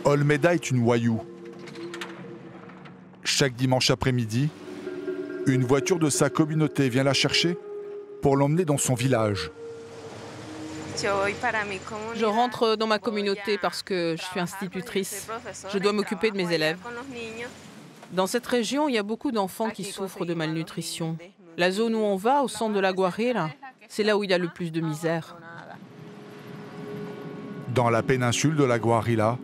Olmedo est une Wayuu. Chaque dimanche après-midi, une voiture de sa communauté vient la chercher pour l'emmener dans son village. Je rentre dans ma communauté parce que je suis institutrice. Je dois m'occuper de mes élèves. Dans cette région, il y a beaucoup d'enfants qui souffrent de malnutrition. La zone où on va, au centre de la Guajira, c'est là où il y a le plus de misère. Dans la péninsule de la Guajira,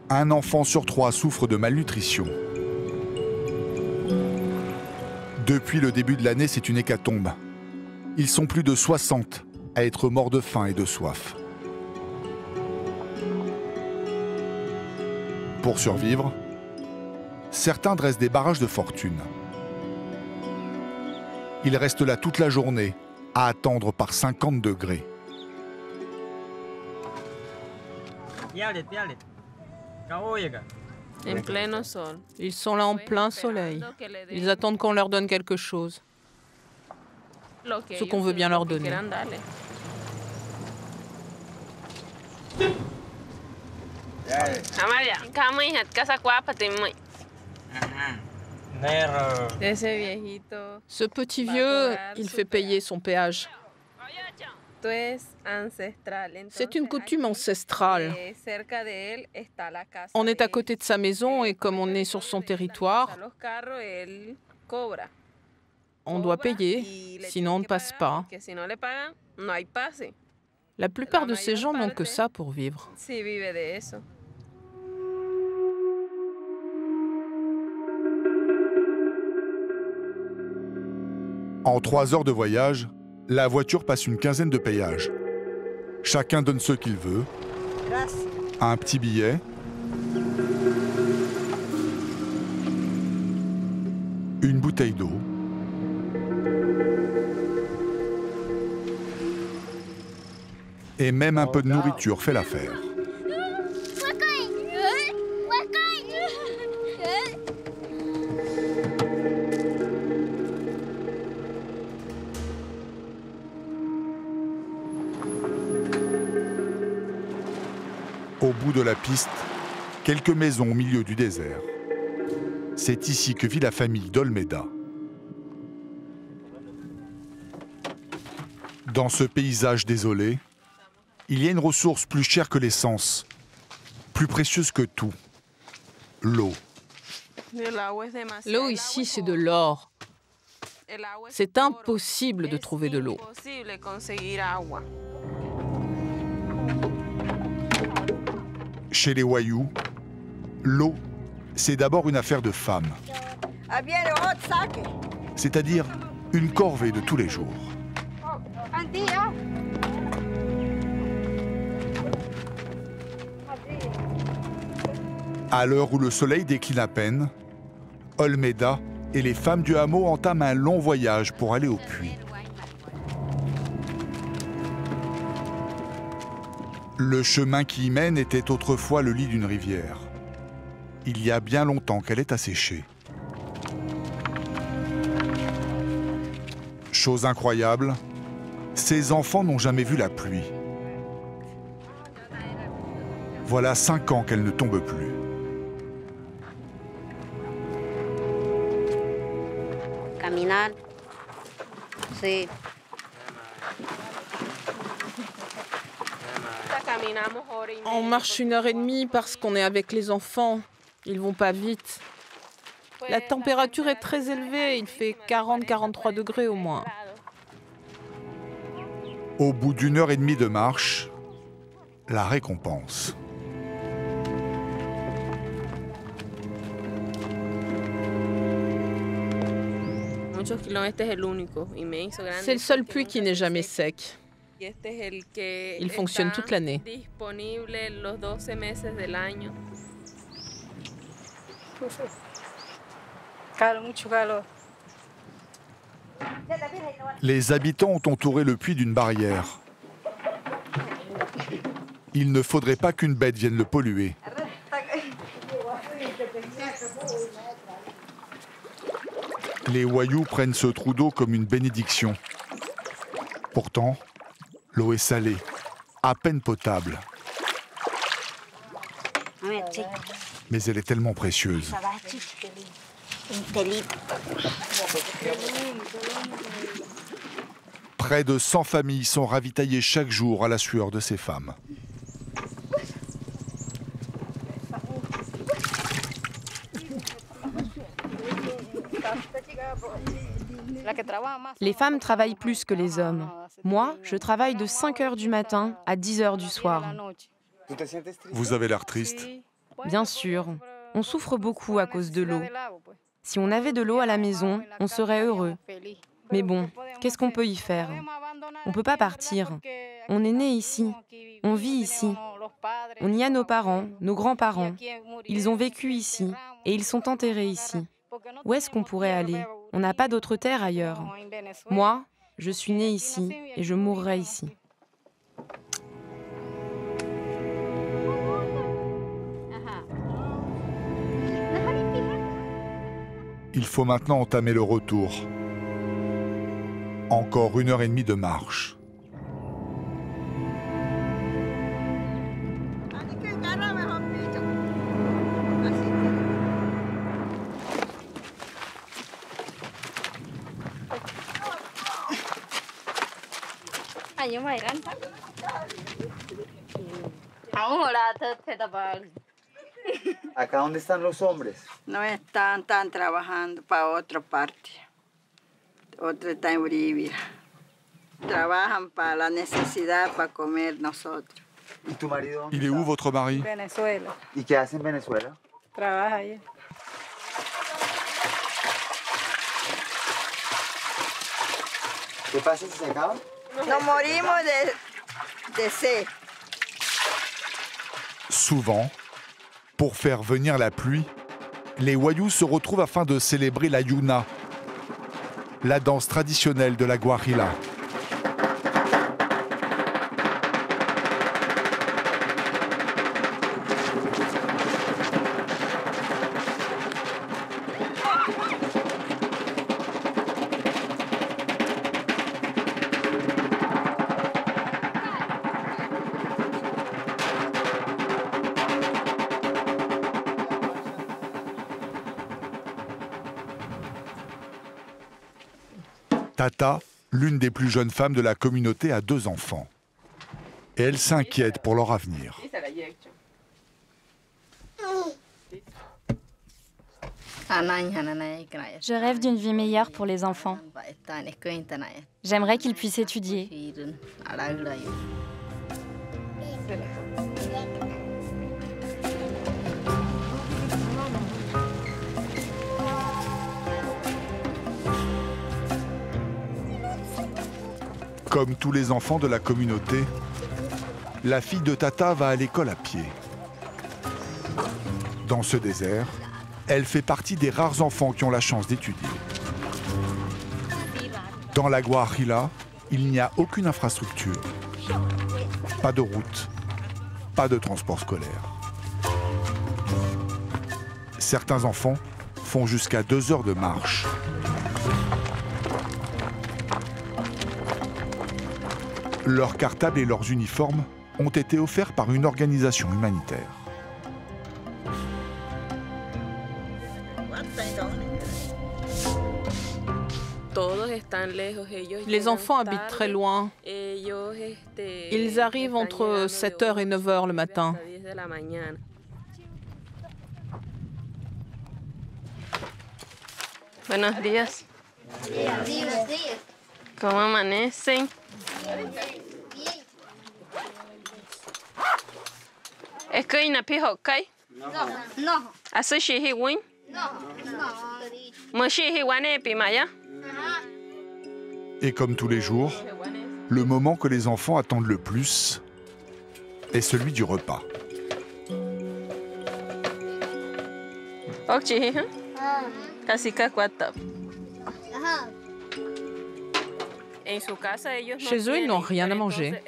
un enfant sur 3 souffre de malnutrition. Depuis le début de l'année, c'est une hécatombe. Ils sont plus de 60 à être morts de faim et de soif. Pour survivre, certains dressent des barrages de fortune. Ils restent là toute la journée, à attendre par 50 degrés. Ils sont là en plein soleil. Ils attendent qu'on leur donne quelque chose. Ce qu'on veut bien leur donner. Ce petit vieux, il fait payer son péage. C'est une coutume ancestrale. On est à côté de sa maison et comme on est sur son territoire, on doit payer, sinon on ne passe pas. La plupart de ces gens n'ont que ça pour vivre. En 3 heures de voyage, la voiture passe une quinzaine de péages. Chacun donne ce qu'il veut. Un petit billet. Une bouteille d'eau. Et même un peu de nourriture fait l'affaire. Au bout de la piste, quelques maisons au milieu du désert. C'est ici que vit la famille d'Olmedo. Dans ce paysage désolé, il y a une ressource plus chère que l'essence, plus précieuse que tout, l'eau. L'eau ici, c'est de l'or. C'est impossible de trouver de l'eau. Chez les Wayuu, l'eau, c'est d'abord une affaire de femme. C'est-à-dire une corvée de tous les jours. À l'heure où le soleil décline à peine, Olmedo et les femmes du hameau entament un long voyage pour aller au puits. Le chemin qui y mène était autrefois le lit d'une rivière. Il y a bien longtemps qu'elle est asséchée. Chose incroyable, ces enfants n'ont jamais vu la pluie. Voilà 5 ans qu'elle ne tombe plus. Caminar, sí. On marche 1h30 parce qu'on est avec les enfants. Ils vont pas vite. La température est très élevée. Il fait 40-43 degrés au moins. Au bout d'1h30 de marche, la récompense. C'est le seul puits qui n'est jamais sec. Il fonctionne toute l'année. Les habitants ont entouré le puits d'une barrière. Il ne faudrait pas qu'une bête vienne le polluer. Les Wayuu prennent ce trou d'eau comme une bénédiction. Pourtant, l'eau est salée, à peine potable. Mais elle est tellement précieuse. Près de 100 familles sont ravitaillées chaque jour à la sueur de ces femmes. Les femmes travaillent plus que les hommes. Moi, je travaille de 5 heures du matin à 10 heures du soir. Vous avez l'air triste. Bien sûr, on souffre beaucoup à cause de l'eau. Si on avait de l'eau à la maison, on serait heureux. Mais bon, qu'est-ce qu'on peut y faire? On ne peut pas partir. On est né ici. On vit ici. On y a nos parents, nos grands-parents. Ils ont vécu ici et ils sont enterrés ici. Où est-ce qu'on pourrait aller? On n'a pas d'autre terre ailleurs. Moi, je suis née ici et je mourrai ici. Il faut maintenant entamer le retour. Encore 1h30 de marche. ¿Acá dónde están los hombres? No están trabajando para otra parte. Otro está en Bolivia. Trabajan para la necesidad, para comer nosotros. ¿Y tu marido dónde Il est où votre mari? Venezuela. ¿Y qué hace en Venezuela? Trabaja allá. ¿Qué pasa si se acaba? Nos morimos de sed. Souvent, pour faire venir la pluie, les Wayúu se retrouvent afin de célébrer la Yuna, la danse traditionnelle de la Guajira. Tata, l'une des plus jeunes femmes de la communauté, a 2 enfants. Et elle s'inquiète pour leur avenir. Je rêve d'une vie meilleure pour les enfants. J'aimerais qu'ils puissent étudier. Comme tous les enfants de la communauté, la fille de Tata va à l'école à pied. Dans ce désert, elle fait partie des rares enfants qui ont la chance d'étudier. Dans la Guajira, il n'y a aucune infrastructure. Pas de route, pas de transport scolaire. Certains enfants font jusqu'à 2 heures de marche. Leurs cartables et leurs uniformes ont été offerts par une organisation humanitaire. Les enfants habitent très loin. Ils arrivent entre 7h et 9h le matin. Buenos días. ¿Cómo amanecen? ¿Es que ina pi hokai? No. ¿Asu shihi win? Mo shihi wane pi maya? Et comme tous les jours, le moment que les enfants attendent le plus est celui du repas. Ok chihi, hein? Kasika kwata. Chez eux, ils n'ont rien à manger.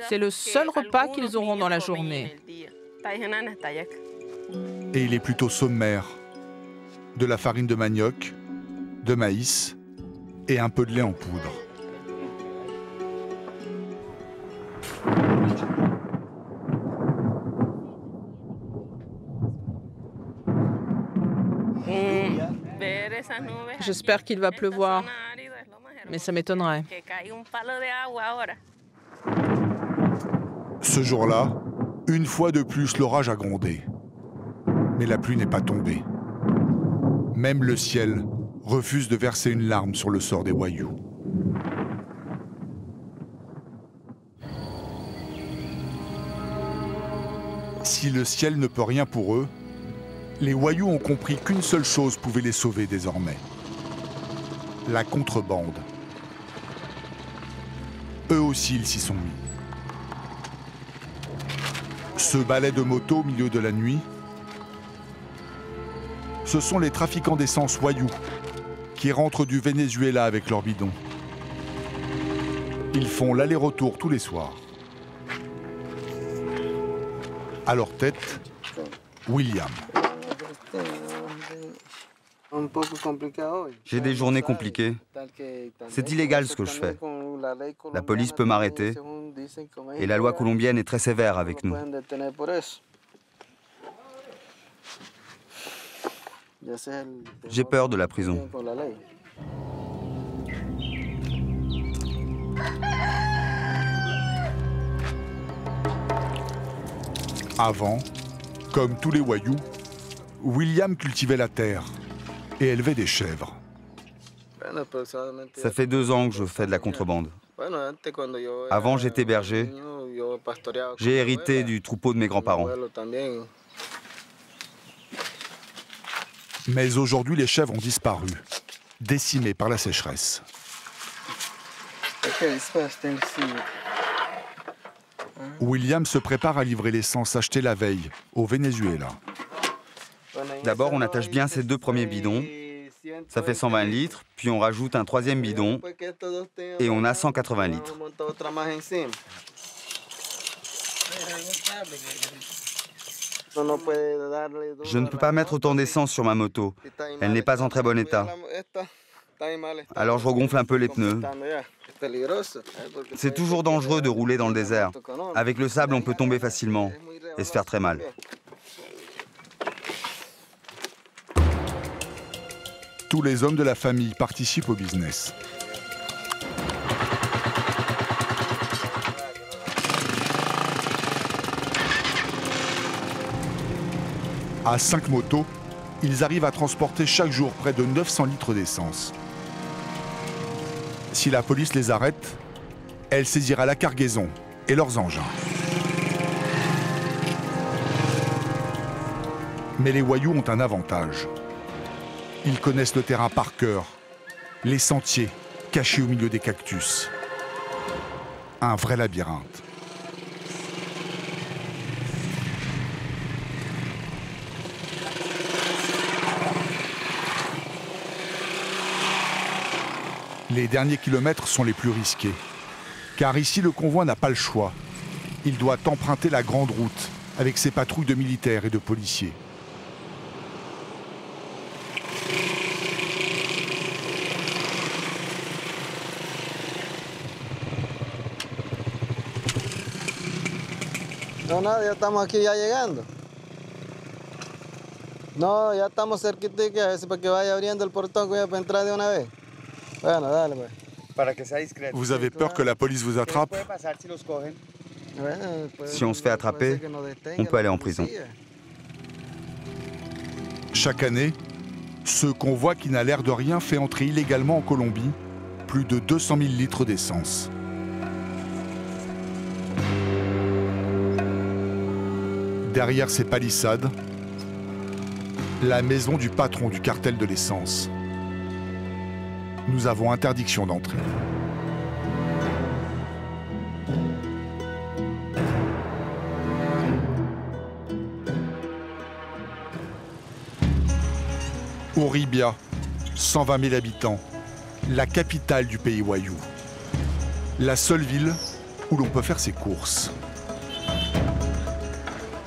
C'est le seul repas qu'ils auront dans la journée. Et il est plutôt sommaire. De la farine de manioc, de maïs et un peu de lait en poudre. J'espère qu'il va pleuvoir, mais ça m'étonnerait. Ce jour-là, une fois de plus, l'orage a grondé. Mais la pluie n'est pas tombée. Même le ciel refuse de verser une larme sur le sort des Wayuu. Si le ciel ne peut rien pour eux, les Wayuu ont compris qu'une seule chose pouvait les sauver désormais. La contrebande. Eux aussi, ils s'y sont mis. Ce balai de moto au milieu de la nuit, ce sont les trafiquants d'essence Wayuu qui rentrent du Venezuela avec leurs bidons. Ils font l'aller-retour tous les soirs. À leur tête, William. J'ai des journées compliquées. C'est illégal ce que je fais. La police peut m'arrêter et la loi colombienne est très sévère avec nous. J'ai peur de la prison. Avant, comme tous les Wayuu, William cultivait la terre et élevait des chèvres. Ça fait 2 ans que je fais de la contrebande. Avant, j'étais berger. J'ai hérité du troupeau de mes grands-parents. Mais aujourd'hui, les chèvres ont disparu, décimées par la sécheresse. William se prépare à livrer l'essence achetée la veille au Venezuela. D'abord, on attache bien ces 2 premiers bidons. Ça fait 120 litres, puis on rajoute un 3e bidon et on a 180 litres. Je ne peux pas mettre autant d'essence sur ma moto. Elle n'est pas en très bon état. Alors je regonfle un peu les pneus. C'est toujours dangereux de rouler dans le désert. Avec le sable, on peut tomber facilement et se faire très mal. Tous les hommes de la famille participent au business. À 5 motos, ils arrivent à transporter chaque jour près de 900 litres d'essence. Si la police les arrête, elle saisira la cargaison et leurs engins. Mais les Wayuu ont un avantage. Ils connaissent le terrain par cœur, les sentiers cachés au milieu des cactus. Un vrai labyrinthe. Les derniers kilomètres sont les plus risqués, car ici le convoi n'a pas le choix. Il doit emprunter la grande route avec ses patrouilles de militaires et de policiers. No, nada, ya estamos aquí ya llegando. No, ya estamos cerquita, es para que vaya abriendo el portón que voy a entrar de una vez. Bueno, dale, pues. Vous avez peur que la police vous attrape? Si on se fait attraper, on peut aller en prison. Chaque année, ce convoi qui n'a l'air de rien fait entrer illégalement en Colombie plus de 200 000 litres d'essence. Derrière ces palissades, la maison du patron du cartel de l'essence. Nous avons interdiction d'entrer. Oribia, 120 000 habitants, la capitale du pays Wayuu. La seule ville où l'on peut faire ses courses.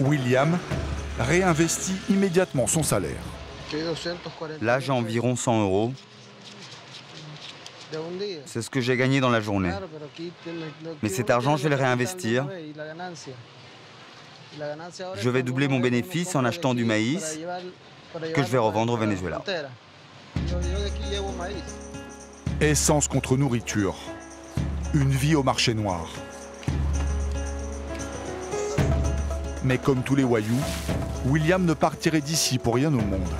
William réinvestit immédiatement son salaire. Là, j'ai environ 100 €. C'est ce que j'ai gagné dans la journée. Mais cet argent, je vais le réinvestir. Je vais doubler mon bénéfice en achetant du maïs que je vais revendre au Venezuela. Essence contre nourriture. Une vie au marché noir. Mais comme tous les voyous, William ne partirait d'ici pour rien au monde.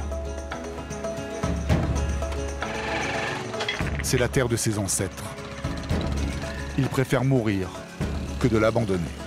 C'est la terre de ses ancêtres. Il préfère mourir que de l'abandonner.